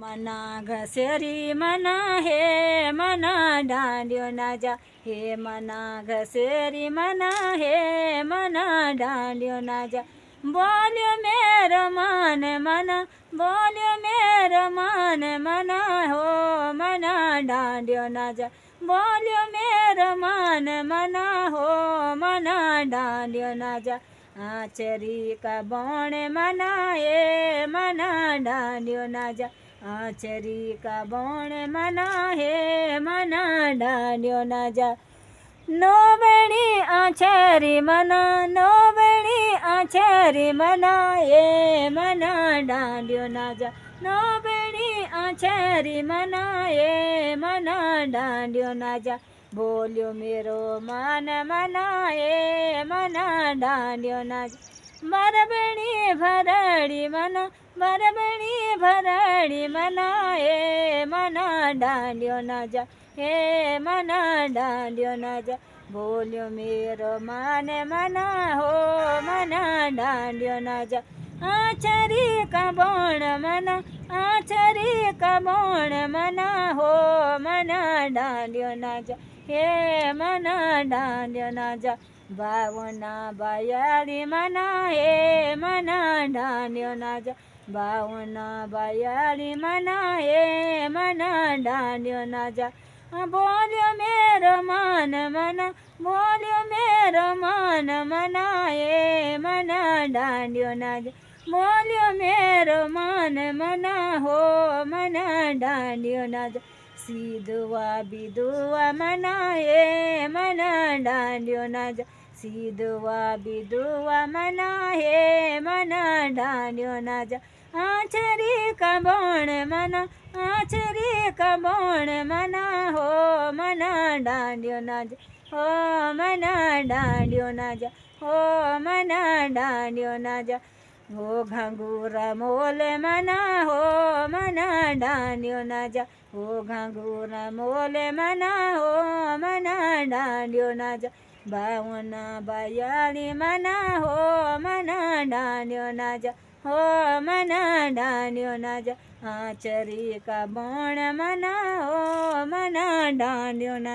मना घसेरी मना हे मना डांडियो ना जा हे मना घसेरी मना हे मना डांडियो ना जा बोल्यो मेरो मन मना बोल्यो मेरो मन मना हो मना डांडियो ना जा बोल्यो मेरो मन मना हो मना डांडियो ना जा आचरी का बौणे मना हे मना डांडियो ना जा आचरी का बौण मना हे मना डांडियो ना जा नो बेणी आचरी मना नो बेणी आचरी मना हे मना डांडियो ना जा नो बेणी आचरी मना हे मना डांडियो ना जा बोल्यो मेरो मन मना हे मना डांडियो ना जा बरबणी भरड़ी मना बरबणी भरड़ी मना हे मना डांडियो ना जा हे मना डांडियो ना जा बोल्यो मेरो मन मना हो मना डांडियो ना जा आचरी का बौण मना आचरी का बौण मना हो मना डांडियो ना जा हे मना डांडियो ना जा बावना बायाली मना हे मना डांडियो ना जा बावना बायाली मना हे मना डांडियो ना जा बोल्यो मेरो मन मना बोल्यो मेरो मन मना हे मना डांडियो ना जा बोल्यो मेरो मन मना हो मना डांडियो ना जा सीधुआ बिदुआ मना हे मना डांडियो ना जा सीधुआ बिदुआ मना हे मना डांडियो ना जा आचरी का बौण मना आचरी का बौण मना हो मना डांडियो ना जा हो मना डांडियो ना जा हो मना डांडियो ना जा हो घांगूरा मोल मना हो मना डांडियो ना जा हो घांगूरा मोल मना हो मना डांडियो ना जा बावना बायाली मना हो मना डांडियो ना जा हो मना डांडियो ना जा आचरी का बौण मना हो मना डांडियो ना